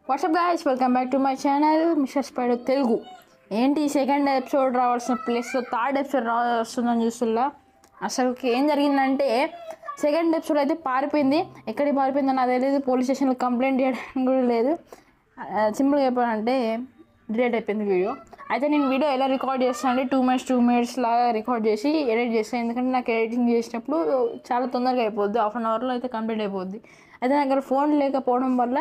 WhatsApp guys, welcome back to my channel mister spider Telugu. ఏంటి second episode రావాల్సిన ప్లేస్లో third episode వస్తుందని చూస్తున్నా. అసలుకి ఏం జరిగిందంటే సెకండ్ ఎపిసోడ్ అయితే పారిపోయింది. ఎక్కడికి పారిపోయిందో నాకు తెలియదు. పోలీస్ స్టేషన్లో కంప్లైంట్ చేయడానికి కూడా లేదు. సింపుల్గా చెప్పాలంటే డిలీట్ అయిపోయింది వీడియో. అయితే నేను వీడియో ఎలా రికార్డ్ చేస్తాను అంటే 2 minutes లాగా రికార్డ్ చేసి ఎడిట్ చేస్తాను. ఎందుకంటే నాకు ఎడిటింగ్ చేసినప్పుడు చాలా తొందరగా అయిపోద్ది, హాఫ్ అన్ అవర్లో అయితే కంప్లీట్ అయిపోద్ది. అయితే నా దగ్గర ఫోన్ లేకపోవడం వల్ల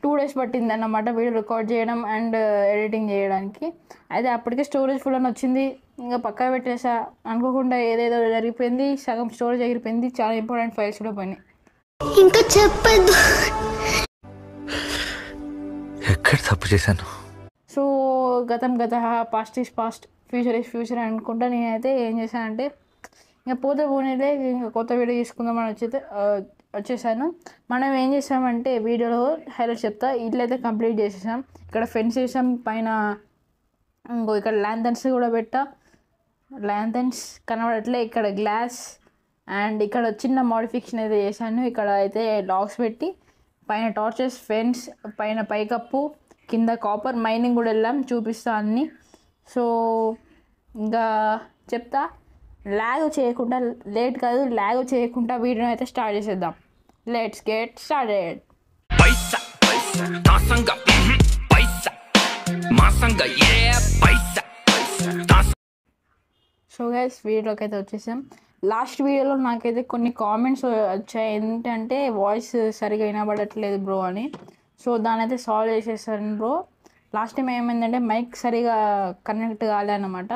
2 days పట్టింది అన్నమాట వీడియో రికార్డ్ చేయడం అండ్ ఎడిటింగ్ చేయడానికి. అయితే అప్పటికే స్టోరేజ్ ఫుల్ అని వచ్చింది, ఇంకా పక్కా పెట్టేసా. అనుకోకుండా ఏదేదో జరిగిపోయింది, సగం స్టోరేజ్ ఎగిరిపోయింది, చాలా ఇంపార్టెంట్ ఫైల్స్ కూడా పోయినాయి. ఇంకా చెప్పదు ఎక్కడ తప్పు చేశాను. సో గతం గత, past is past, future is future అనుకుంటా నేనైతే ఏం చేశానంటే ఇంకా పోతే పోనీలే, ఇంకా కొత్త వీడియో తీసుకుందామని వచ్చేసాను. మనం ఏం చేసామంటే వీడియోలో హైలైట్ చెప్తా. ఇల్లు అయితే కంప్లీట్ చేసేసాం. ఇక్కడ ఫెన్స్ చేసాం, పైన ఇంకో ఇక్కడ ల్యాంథన్స్ కూడా పెట్టా. ల్యాంథన్స్ కనబడట్లే, ఇక్కడ గ్లాస్ అండ్ ఇక్కడ చిన్న మోడిఫికేషన్ అయితే చేశాను. ఇక్కడ అయితే లాక్స్ పెట్టి పైన టార్చెస్, ఫెన్స్, పైన పైకప్పు, కింద కాపర్ మైనింగ్ కూడా వెళ్ళాం, చూపిస్తా అన్నీ. సో ఇంకా చెప్తా, ల్యాగ్ చేయకుండా, లేట్ కాదు ల్యాగ్ చేయకుండా వీడియోని అయితే స్టార్ట్ చేసేద్దాం. Let's get started. పైసా పైసా దాసంగా పైసా మాసంగా ఏ పైసా సో గైస్, వీడియోకి అయితే వచ్చేసాం. లాస్ట్ వీడియోలో నాకైతే కొన్ని కామెంట్స్ వచ్చాయి, ఏంటంటే వాయిస్ సరిగా వినబడట్లేదు బ్రో అని. సో దాని అయితే సాల్వ్ చేసేసాను బ్రో. లాస్ట్ టైం ఏమైందంటే మైక్ సరిగా కనెక్ట్ కాలేదన్నమాట.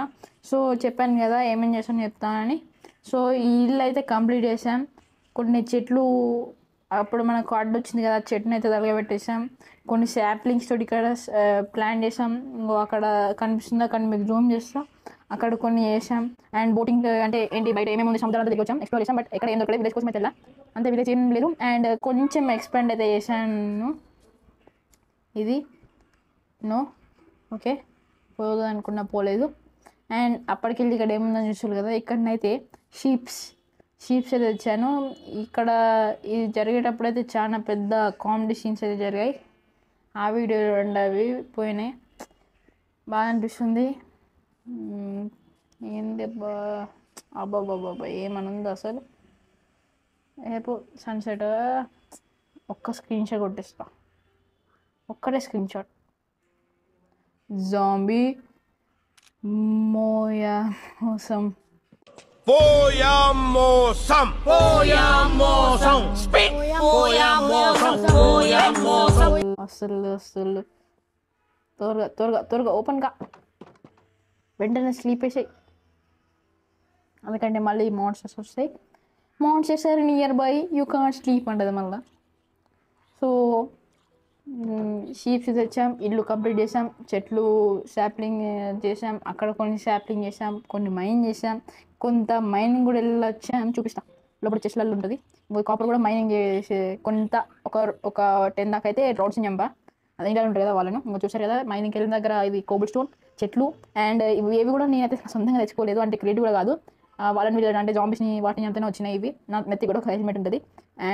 సో చెప్పాను కదా ఏమేం చేసాను చెప్తానని. సో ఈ ఇల్లు అయితే కంప్లీట్ చేసాం. కొన్ని చెట్లు అప్పుడు మనకు అడ్డు వచ్చింది కదా, చెట్టుని అయితే తగలబెట్టేసాం. కొన్ని శాప్లింగ్స్ తోటి ఇక్కడ ప్లాన్ చేసాం. ఇంకో అక్కడ కనిపిస్తుందో అక్కడ మీకు జూమ్ చేస్తాం, అక్కడ కొన్ని చేసాం. అండ్ బోటింగ్ అంటే ఏంటి, బయట ఏమేమి ఉంది సముద్రాలు దగ్గర వచ్చాం, ఎక్స్ప్లోర్ చేసాం. బట్ ఎక్కడ ఏం దొరకలేదు, విలేజ్ కోసం అయితే వెళ్ళా, అంతే. విలేజ్ ఏం లేదు. అండ్ కొంచెం ఎక్స్పాండ్ అయితే చేశాను. ఇది నో ఓకే, పోదు అనుకున్నా, పోలేదు. అండ్ అప్పటికెళ్ళి ఇక్కడ ఏముందని చూసారు కదా, ఇక్కడనైతే షీప్స్ అయితే తెచ్చాను. ఇక్కడ ఇది జరిగేటప్పుడు అయితే చాలా పెద్ద కామెడీ సీన్స్ అయితే జరిగాయి. ఆ వీడియో రెండు అవి పోయినాయి, బాగా అనిపిస్తుంది. ఏంది అబ్బాబ్బాబ్బా ఏమనుంది అసలు. రేపు సన్సెట్ ఒక్క స్క్రీన్ షాట్ కొట్టేస్తా, ఒక్కటే స్క్రీన్ షాట్. జాంబీ మోయా మోసం Poya mosam, poya mosam, spit, poya mosam, poya mosam. అసలు త్వరగా ఓపెన్గా వెంటనే స్లీప్ వేసాయి, అందుకంటే మళ్ళీ మాన్స్టర్స్ వస్తాయి. Monsters are near by, you can't sleep అంటది మళ్ళీ. సో షీప్స్ తెచ్చాం, ఇల్లు కంప్లీట్ చేసాం, చెట్లు శాప్లింగ్ చేసాం, అక్కడ కొన్ని శాప్లింగ్ చేసాం, కొన్ని మైన్ చేసాం, కొంత మైనింగ్ కూడా వెళ్ళొచ్చాం, చూపిస్తాం. లోపల చెస్లలో ఉంటుంది. ఇంకో కాపర్ కూడా మైనింగ్ చేసే కొంత ఒక 10 దాకా అయితే రోడ్స్ చంపా, అది ఇండియాలో ఉంటుంది కదా వాళ్ళను. ఇంకా చూసారు కదా మైనింగ్కి వెళ్ళిన దగ్గర ఇది కోబుల్ స్టోన్, చెట్లు. అండ్ ఏవి కూడా నేనైతే సొంతంగా తెచ్చుకోలేదు, అంటే క్రియేటివ్ కూడా కాదు. వాళ్ళని వీళ్ళు అంటే జాంబీస్ని వాటిని అంతనే వచ్చినాయి. ఇవి నా మెత్తి కూడా ఒక హెల్మెట్ ఉంటుంది.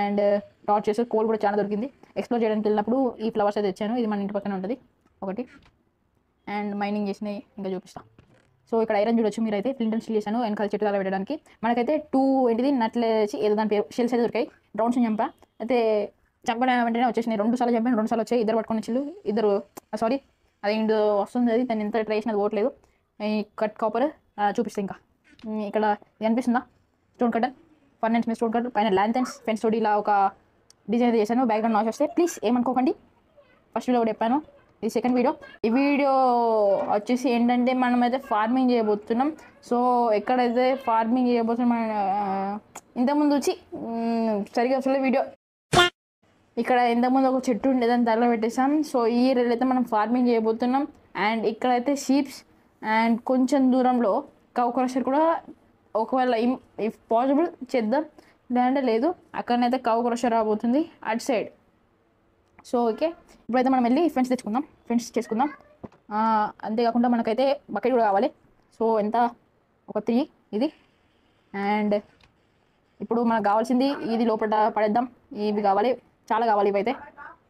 అండ్ టార్చెస్, కోల్ కూడా చాలా దొరికింది. ఎక్స్ప్లోర్ చేయడానికి వెళ్ళినప్పుడు ఈ ఫ్లవర్స్ అయితే తెచ్చాను, ఇది మన ఇంటి పక్కన ఉంటుంది ఒకటి. అండ్ మైనింగ్ చేసినాయి ఇంకా చూపిస్తాను. సో ఇక్కడ ఐరన్ చూడొచ్చు మీరైతే, ఫ్లింట్ అండ్ స్టీల్ చేశాను వెనకాల చెట్టు తల పెట్టడానికి. మనకైతే 2 ఏంటిది నట్లేసి ఏదో దాని పేరు షెల్స్ అయితే దొరికాయి. డ్రౌన్స్ చంపా, అయితే చంపన వెంటనే వచ్చేసినాయి. 2 సార్లు చంపాను, 2 సార్లు వచ్చాయి. ఇద్దరు పట్టుకొని వచ్చిళ్ళు, ఇద్దరు సారీ అది ఇండు వస్తుంది, అది దాన్ని ఎంత ట్రై చేసినది పోవట్లేదు. ఈ కట్ కాపర్ చూపిస్తే ఇంకా ఇక్కడ కనిపిస్తుందా, స్టోన్ కటర్, ఫర్నెన్స్ మీద స్టోన్ కటర్, పైన ల్యాంథన్స్, ఫెన్స్ తోటి ఇలా ఒక డిజైన్ అయితే చేశాను. బ్యాక్గ్రౌండ్ నాయిస్ వస్తే ప్లీజ్ ఏమనుకోకండి. ఫస్ట్ వీడియో కూడా చెప్పాను, ఇది సెకండ్ వీడియో. ఈ వీడియో వచ్చేసి ఏంటంటే మనమైతే ఫార్మింగ్ చేయబోతున్నాం. సో ఎక్కడైతే ఫార్మింగ్ చేయబోతున్నాం, ఇంతకుముందు వచ్చి సరిగా అసలు వీడియో ఇక్కడ ఇంతకుముందు ఒక చెట్టు ఉండేదాన్ని తగల పెట్టేసాం. సో ఈ ఏరియాలో అయితే మనం ఫార్మింగ్ చేయబోతున్నాం. అండ్ ఇక్కడైతే షీప్స్ అండ్ కొంచెం దూరంలో కౌ క్రషర్ కూడా, ఒకవేళ ఇఫ్ పాసిబుల్ చేద్దాం, లేదంటే లేదు. అక్కడనైతే కౌ క్రషర్ రాబోతుంది అటు సైడ్. సో ఓకే, ఇప్పుడైతే మనం వెళ్ళి ఫెన్స్ తెచ్చుకుందాం, ఫెన్స్ చేసుకుందాం. అంతేకాకుండా మనకైతే బకెట్ కూడా కావాలి. సో ఎంత, ఒక 3 ఇది. అండ్ ఇప్పుడు మనకు కావాల్సింది ఇది లోపల పడేద్దాం. ఇవి కావాలి, చాలా కావాలి ఇవైతే.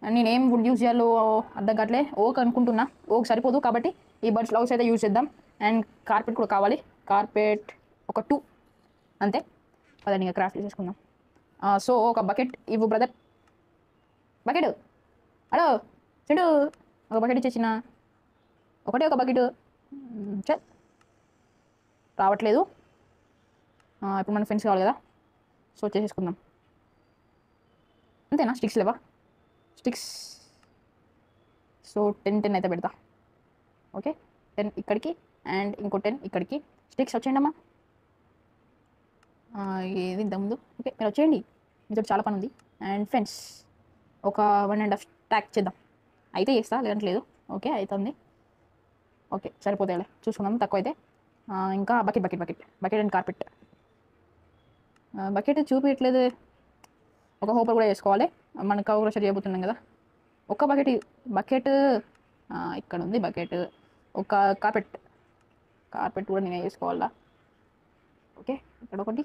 నేనేం వుడ్ యూజ్ చేయాలో అర్థం కావట్లే. ఓక్ అనుకుంటున్నా, ఓక్ సరిపోదు కాబట్టి ఈ బర్డ్స్ లవ్స్ అయితే యూజ్ చేద్దాం. అండ్ కార్పెట్ కూడా కావాలి, కార్పెట్ ఒక 2 అంతే. పదండి ఇంకా క్రాఫ్ట్ చేసుకుందాం. సో ఒక బకెట్ ఇవ్వు బ్రదర్, బకెట్. హలో చెడు, ఒక బకెట్ ఇచ్చేసిన, ఒకటే ఒక బకెట్. చల్ రావట్లేదు. ఇప్పుడు మన ఫ్రెండ్స్ కావాలి కదా, సో చేసేసుకుందాం. అంతేనా? స్టిక్స్ లేవా? స్టిక్స్ సో 10 అయితే పెడతా. ఓకే 10 ఇక్కడికి అండ్ ఇంకో 10 ఇక్కడికి. స్టిక్స్ వచ్చేయండి అమ్మా. ఏది ఇంతకుముందు. ఓకే మీరు వచ్చేయండి, మీతో చాలా పని ఉంది. అండ్ ఫ్రెండ్స్ ఒక 1.5 స్టాక్ చేద్దాం. అయితే చేస్తా, లేదంటే లేదు. ఓకే అవుతుంది. ఓకే సరిపోతాయి, చూసుకుందాం. తక్కువ అయితే ఇంకా bucket bucket bucket bucket and carpet. Bucket చూపించట్లేదు. ఒక హోపర్ కూడా వేసుకోవాలి, మన కవర్ చేయబోతున్నాం కదా. ఒక బకెట్ ఇక్కడ ఉంది బకెట్. ఒక కార్పెట్ కూడా నేను వేసుకోవాలా. ఓకే ఇక్కడ ఒకటి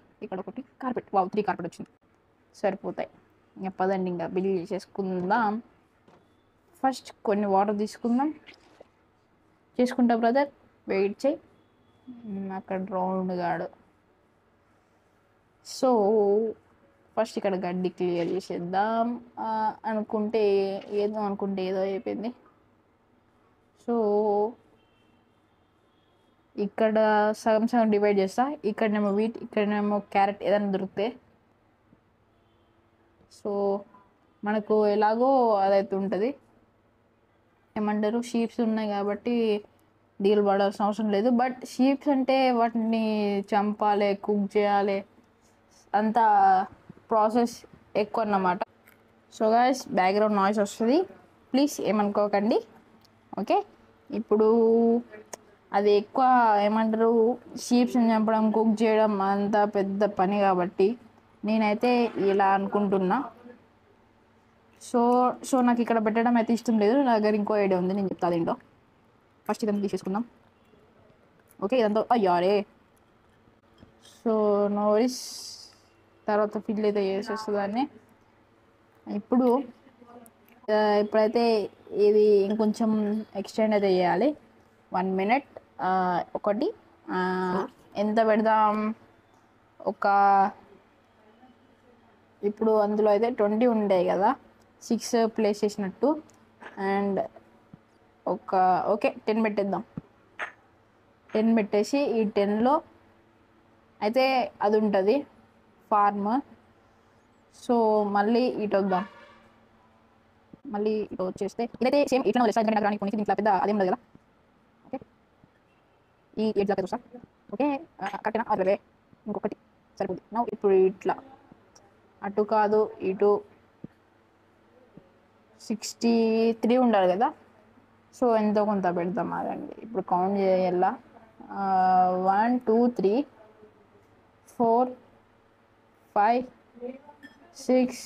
కార్పెట్. 3 కార్పెట్ వచ్చింది, సరిపోతాయి. ఇంకా పదండి ఇంకా బిల్ చేసుకుందాం. ఫస్ట్ కొన్ని వాటర్ తీసుకుందాం. చేసుకుంటా బ్రదర్, వెయిట్ చేయి. అక్కడ రౌండ్ గాడు. సో ఫస్ట్ ఇక్కడ గడ్డి క్లియర్ చేసేద్దాం. అనుకుంటే ఏదో అయిపోయింది. సో ఇక్కడ సగం డివైడ్ చేస్తా. ఇక్కడనేమో వీట్, ఇక్కడనేమో క్యారెట్ ఏదైనా దొరికితే. సో మనకు ఎలాగో అదైతే ఉంటుంది. ఏమంటారు, షీప్స్ ఉన్నాయి కాబట్టి డీల్ పడాల్సిన అవసరం లేదు. బట్ షీప్స్ అంటే వాటిని చంపాలి, కుక్ చేయాలి, అంత ప్రాసెస్ ఎక్కువ అన్నమాట. సో గైస్ బ్యాక్గ్రౌండ్ నాయిస్ వస్తుంది, ప్లీజ్ ఏమనుకోకండి. ఓకే ఇప్పుడు అది ఎక్కువ ఏమంటారు, షీప్స్ని చంపడం, కుక్ చేయడం అంత పెద్ద పని కాబట్టి నేనైతే ఇలా అనుకుంటున్నా. సో నాకు ఇక్కడ పెట్టడం అయితే ఇష్టం లేదు. నా దగ్గర ఇంకో ఐడియా ఉంది, నేను చెప్తాను ఏంటో. ఫస్ట్ ఇదంతా తీసేసుకుందాం. ఓకే ఇదంతా అయ్యారే. సో నో వరీస్, తర్వాత ఫిల్ అయితే చేసేస్తుందాన్ని. ఇప్పుడైతే ఇది ఇంకొంచెం ఎక్స్టెండ్ అయితే చేయాలి. 1 minute. ఒకటి ఎంత పెడదాం, ఇప్పుడు అందులో అయితే 20 ఉండేవి కదా, 6 ప్లేస్ చేసినట్టు. అండ్ ఓకే 10 పెట్టేద్దాం. 10 పెట్టేసి ఈ 10లో అయితే అది ఉంటుంది ఫార్మ్. సో మళ్ళీ ఇటు వద్దాం. మళ్ళీ ఇటు వచ్చేస్తే ఇదైతే సేమ్ ఇట్లా వదిలేస్తా, ఎందుకంటే నాకు కొన్ని ఇట్లా పెద్ద అదేం ఉండదు కదా. ఓకే ఈ ఎడ్లా చూస్తా. ఓకే కట్టినా అదే ఇంకొకటి సరిపోతుంది. నా ఇప్పుడు ఇట్లా అటు కాదు ఇటు 63 ఉండాలి కదా. సో ఎంతో కొంత పెడతాం అదండి. ఇప్పుడు కౌంట్ చేయాలా. 1 2 3 4 5 6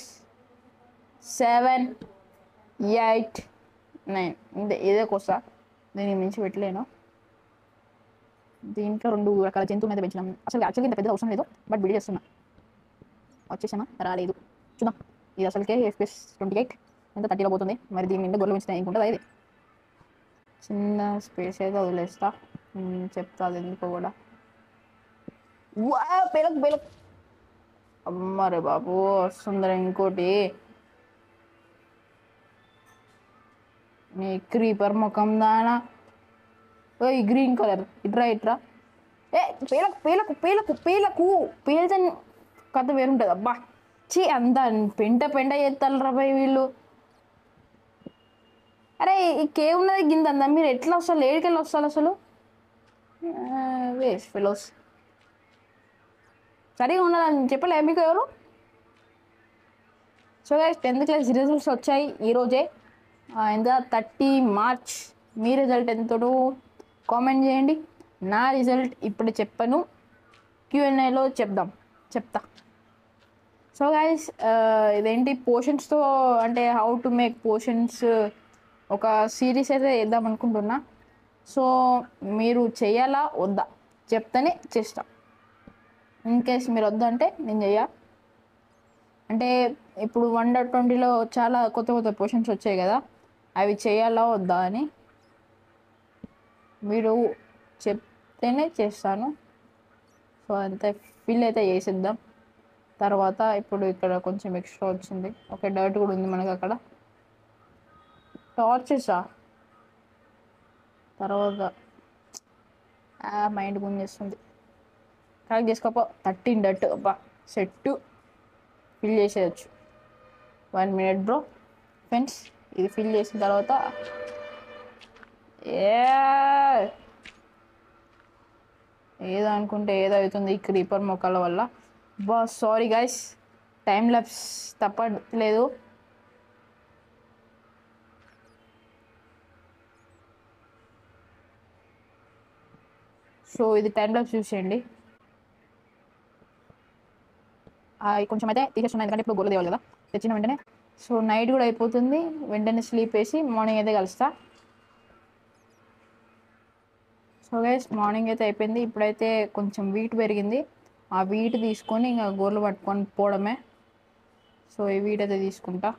7 8 9 ఇదే కొస్తా, దీనికి మించి పెట్టలేను. దీంట్లో 2 రకాల జంతువులు అయితే పెంచినాం. అసలు యాక్చువల్గా ఇంత పెద్ద అవసరం లేదు, బట్ బిల్డ్ చేస్తున్నా. వచ్చేసామా, రాలేదు. చూద్దాం. ఇది అసలుకే FPS 28 ఎంత 30లో పోతుంది. మరి దీని నిండా గొర్రెలు పెంచినా ఇంకుంటుంది. ఇది చిన్న స్పేస్ అయితే వదిలేస్తా, చెప్తా అది ఎందుకో కూడా. పేలకు అమ్మరే బాబు వస్తుందర. ఇంకోటి నీ క్రీపర్ ముఖం దానా. ఓ గ్రీన్ కలర్ ఇట్రా. పేల్చని కథ వేరుంటుంది. అబ్బా చీ అంత పెంట చేస్తారు రాబాయ్ వీళ్ళు. అరే ఈ కేవ్ ఉన్నది గింత అందా, మీరు ఎట్లా వస్తారు, ఏడికెళ్ళి వస్తారు అసలు. Waste fellows. సరిగా ఉండాలని చెప్పలే మీకు ఎవరు. So guys 10th class results వచ్చాయి ఈరోజే. ఎంత 30 March. మీ రిజల్ట్ ఎంతటో కామెంట్ చేయండి. నా రిజల్ట్ ఇప్పుడు చెప్పను, Q&Aలో చెప్తా. సో గైస్ ఇదేంటి పోషన్స్తో, అంటే హౌ టు మేక్ పోషన్స్ ఒక సిరీస్ అయితే వేద్దాం అనుకుంటున్నా. సో మీరు చెయ్యాలా వద్దా చెప్తేనే చేస్తా. ఇన్ కేస్ మీరు వద్దంటే నేను చెయ్య. అంటే ఇప్పుడు 1.20లో చాలా కొత్త కొత్త క్వశ్చన్స్ వచ్చాయి కదా, అవి చేయాలా వద్దా అని మీరు చెప్తేనే చేస్తాను. సో అంతే, ఫిల్ అయితే చేసేద్దాం. తర్వాత ఇప్పుడు ఇక్కడ కొంచెం ఎక్స్ట్రా వచ్చింది. ఓకే, డర్ట్ కూడా ఉంది మనకి అక్కడ. టార్చెసా తర్వాత మైండ్ గుంజేస్తుంది. కరెక్ట్ చేసుకోపో. 13 డట్ అబ్బా, సెట్ ఫిల్ చేసేయచ్చు. 1 minute బ్రో ఫ్రెండ్స్. ఇది ఫిల్ చేసిన తర్వాత ఏదో అనుకుంటే ఏదో అవుతుంది ఈ క్రీపర్ మొక్కల వల్ల. బా సారీ గైస్, టైం ల్యాప్స్ తప్పలేదు. సో ఇది టైం ల్యాప్స్ చూసేయండి. కొంచెం అయితే తీసేస్తున్నాను, ఎందుకంటే ఇప్పుడు గొర్రెలు తేవాలి కదా తెచ్చిన వెంటనే. సో నైట్ కూడా అయిపోతుంది, వెంటనే స్లీప్ వేసి మార్నింగ్ అయితే కలుస్తా. సో గైస్ మార్నింగ్ అయితే అయిపోయింది. ఇప్పుడైతే కొంచెం వీట్ పెరిగింది, ఆ వీట్ తీసుకొని ఇంకా గొర్రెలు పట్టుకొని పోవడమే. సో ఈ వీట్ అయితే తీసుకుంటా.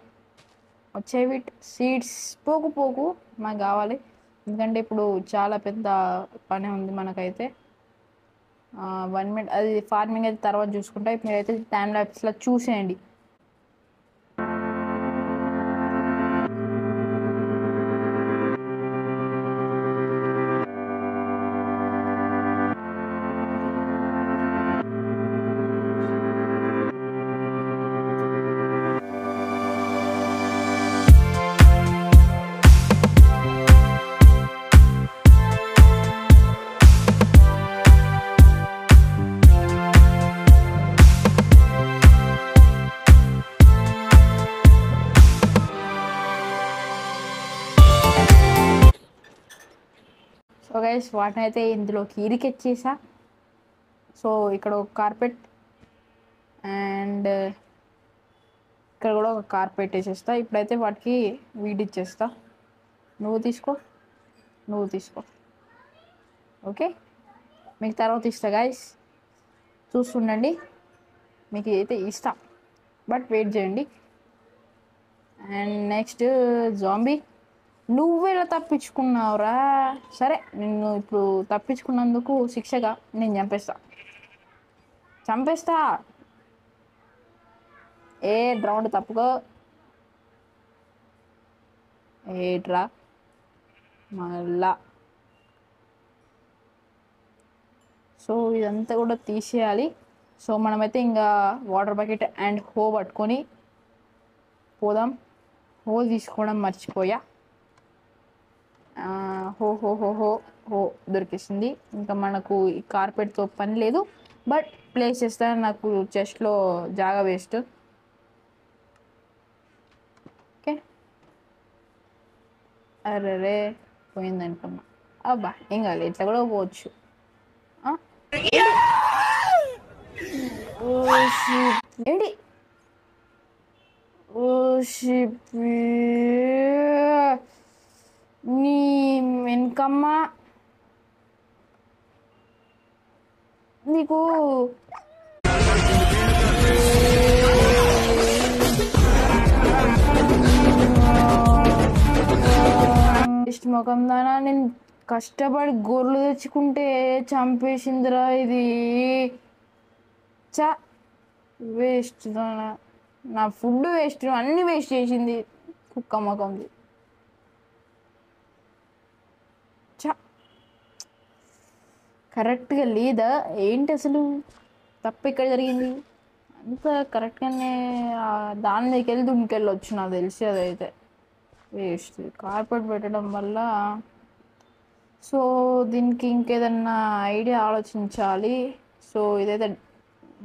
వచ్చే వీట్ సీడ్స్ పోకు పోకు మాకు కావాలి, ఎందుకంటే ఇప్పుడు చాలా పెద్ద పని ఉంది మనకైతే. 1 minute అది ఫార్మింగ్ అయితే తర్వాత చూసుకుంటా. ఇప్పుడు మీరైతే టైం ల్యాప్స్లో చూసేయండి. సో గైస్ వాటిని అయితే ఇందులోకి ఇరికెచ్చేసా. సో ఇక్కడ ఒక కార్పెట్ అండ్ ఇక్కడ కూడా ఒక కార్పెట్ వేసేస్తా. ఇప్పుడైతే వాటికి వీడి ఇచ్చేస్తా. నువ్వు తీసుకో, నువ్వు తీసుకో. ఓకే, మీకు తర్వాత ఇస్తా గైస్, చూస్తుండండి. మీకు అయితే ఇస్తా, బట్ వెయిట్ చేయండి. అండ్ నెక్స్ట్ జాంబీ, నువ్వెలా తప్పించుకున్నావురా? సరే, నిన్ను ఇప్పుడు తప్పించుకున్నందుకు శిక్షగా నేను చంపేస్తా. రౌండ్ తప్పుకో. ఏట్రా మళ్ళా. సో ఇదంతా కూడా తీసేయాలి. సో మనమైతే ఇంకా వాటర్ బకెట్ అండ్ హో పట్టుకొని పోదాం. హో తీసుకోవడం మర్చిపోయా. హో హో హో హో హో దొరికేసింది. ఇంకా మనకు ఈ కార్పెట్తో పని లేదు, బట్ ప్లేస్ చేస్తా. నాకు చెస్ట్లో జాగా వేస్ట్. ఓకే, అరే పోయిందనుకున్నా. అబ్బా ఏం కాదు, ఇట్లా కూడా పోవచ్చు. ఏంటి నీ వెనకమ్మ నీకు ఇష్ట ముఖం దానా. నేను కష్టపడి గొర్రెలు తెచ్చుకుంటే చంపేసిందిరా ఇది. చా వేస్ట్ దానా, నా ఫుడ్ వేస్ట్, అన్నీ వేస్ట్ చేసింది కుక్క ముఖంది. కరెక్ట్గా లేదా ఏంటి అసలు? తప్పు ఇక్కడ జరిగింది అంత కరెక్ట్గానే దాని మీదకి వెళ్ళి దునికెళ్ళొచ్చు నాకు తెలిసి. అదైతే వేస్ట్ కార్పెట్ పెట్టడం వల్ల. సో దీనికి ఇంకేదన్నా ఐడియా ఆలోచించాలి. సో ఇదైతే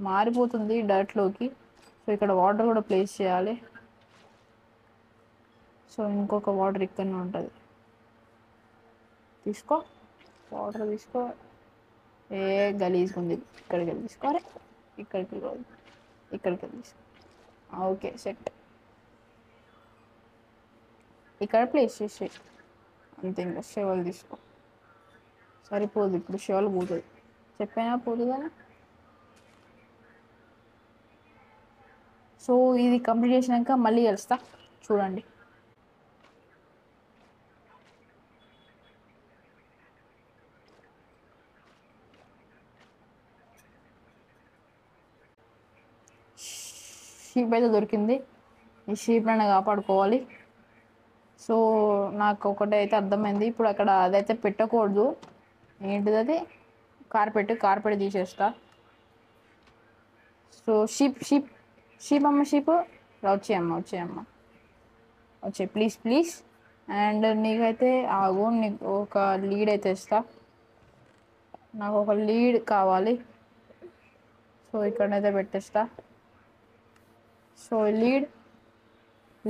మారిపోతుంది డర్ట్లోకి. సో ఇక్కడ వాటర్ కూడా ప్లేస్ చేయాలి. సో ఇంకొక వాటర్ ఇక్కడనే ఉంటుంది. తీసుకో, వాటర్ తీసుకో. గలీజ్గా ఉంది, ఇక్కడికి వెళ్ళి తీసుకోవాలి. ఇక్కడికి వెళ్ళి తీసుకో. Okay set. ఇక్కడ ప్లేస్ చేసే అంతే. ఇంకా షెవల్ తీసుకో, సరిపోదు. ఇప్పుడు షెవల్ పోతుంది, చెప్పైనా పోతుందా? సో ఇది కంప్లీట్ చేసినాక మళ్ళీ కలుస్తా, చూడండి. షీప్ అయితే దొరికింది. ఈ షీప్ నన్ను కాపాడుకోవాలి. సో నాకు ఒకటి అయితే అర్థమైంది, ఇప్పుడు అక్కడ అదైతే పెట్టకూడదు. ఏంటిది అది? కార్పెట్ తీసేస్తా. సో షీప్ అమ్మ, షీప్ వచ్చేయమ్మ వచ్చే, ప్లీజ్. అండ్ నీకైతే ఆగు, నీకు ఒక లీడ్ అయితే ఇస్తా. నాకు ఒక లీడ్ కావాలి. సో ఇక్కడైతే పెట్టేస్తా. సో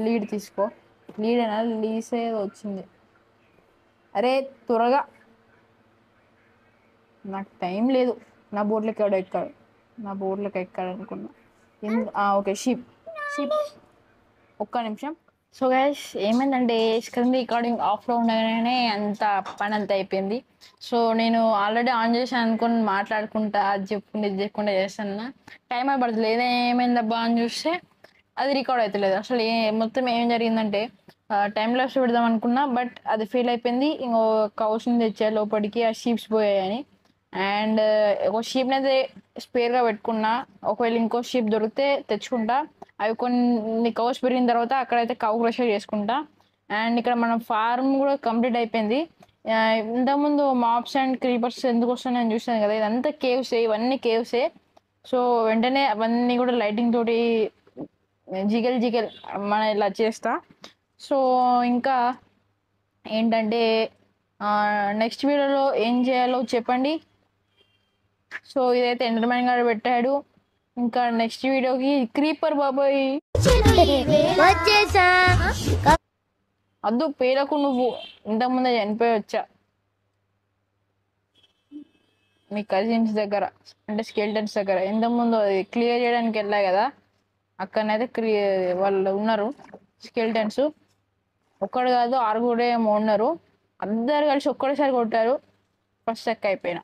లీడ్ తీసుకో. లీడ్ అయినా లీసే వచ్చింది. అరే త్వరగా, నాకు టైం లేదు. నా బోట్లోకి ఎక్కాడు అనుకున్నా. ఓకే, షీప్ ఒక్క నిమిషం. సో గైస్ ఏమైందంటే స్క్రీన్ రికార్డింగ్ ఆఫ్లో ఉండగానే అంత పని అంతా అయిపోయింది. సో నేను ఆల్రెడీ ఆన్ చేశాను అనుకుని మాట్లాడుకుంటా, అది చెప్పుకుంటా చేస్తాను. టైం పడుతుంది. ఏమైందబ్బా అని చూస్తే అది రికార్డ్ అవుతలేదు. అసలు మొత్తం ఏం జరిగిందంటే టైం లాప్స్ పెడదాం అనుకున్నా, బట్ అది ఫెయిల్ అయిపోయింది. ఇంకో కౌస్ని తెచ్చా లోపలికి, ఆ షీప్స్ పోయాయని. అండ్ ఒక షీప్ని అయితే స్పేర్గా పెట్టుకున్నా, ఒకవేళ ఇంకో షీప్ దొరికితే తెచ్చుకుంటా. అవి కొన్ని కౌస్ పెరిగిన తర్వాత అక్కడైతే కౌ క్రషర్ చేసుకుంటా. అండ్ ఇక్కడ మన ఫార్మ్ కూడా కంప్లీట్ అయిపోయింది. ఇంతకుముందు మాప్స్ అండ్ క్రీపర్స్ ఎందుకు వస్తున్నాయని చూసాను కదా, ఇదంతా ఇవన్నీ కేవ్సే. సో వెంటనే అవన్నీ కూడా లైటింగ్ తోటి జిగల్ మన ఇలా చేస్తా. సో ఇంకా ఏంటంటే నెక్స్ట్ వీడియోలో ఏం చేయాలో చెప్పండి. సో ఇదైతే ఎంటర్మైన్ గారు పెట్టాడు. ఇంకా నెక్స్ట్ వీడియోకి క్రీపర్ బాబాయ్ వచ్చేసా. అద్దు పేలకు, నువ్వు ఇంతకుముందే చనిపోయి వచ్చా మీ కజిన్స్ దగ్గర, అంటే స్కెల్టన్స్ దగ్గర. ఇంతకుముందు అది క్లియర్ చేయడానికి వెళ్ళా కదా, అక్కడనైతే వాళ్ళు ఉన్నారు స్కెల్టన్స్. ఒక్కడు కాదు 6 ఏమో ఉన్నారు. అందరు కలిసి ఒక్కడేసారి కొట్టారు. ఫస్ట్ చెక్ అయిపోయినా.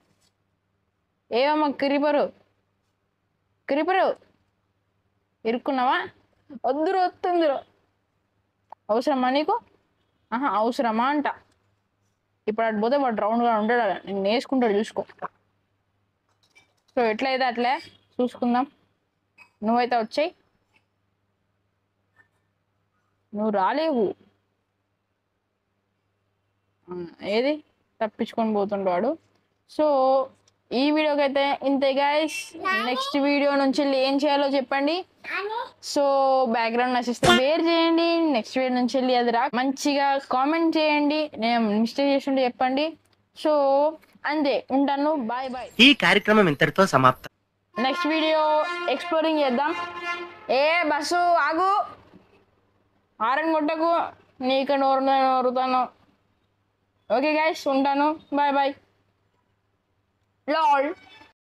ఏమమ్మా క్రీపరు ఇరుక్కున్నావా? వస్తుందిరో. అవసరమా నీకు? అవసరమా అంట. ఇప్పుడు అటు పోతే వాడు రౌండ్గా ఉంటాడు, నేను వేసుకుంటాడు, చూసుకో. సో ఎట్లయితే అట్లే చూసుకుందాం. నువ్వైతే వచ్చాయి, నువ్వు రాలేవు. ఏది తప్పించుకొని పోతుండేవాడు. సో ఈ వీడియోకి అయితే ఇంతే గైస్. నెక్స్ట్ వీడియో నుంచి ఏం చేయాలో చెప్పండి. సో బ్యాక్గ్రౌండ్ నచ్చిస్తే వేర్ చేయండి. నెక్స్ట్ వీడియో నుంచి వెళ్ళి అది మంచిగా కామెంట్ చేయండి. నేను మిస్టేక్ చేస్తుంటే చెప్పండి. సో అంతే, ఉంటాను. బాయ్. ఈ కార్యక్రమం ఇంతటితో సమాప్తం. నెక్స్ట్ వీడియో ఎక్స్ప్లోరింగ్ చేద్దాం. బస్సు ఆగు, ఆరన్ కొట్టకు, నీకు నోరుతాను. ఓకే గైస్, ఉంటాను. బాయ్. LOL.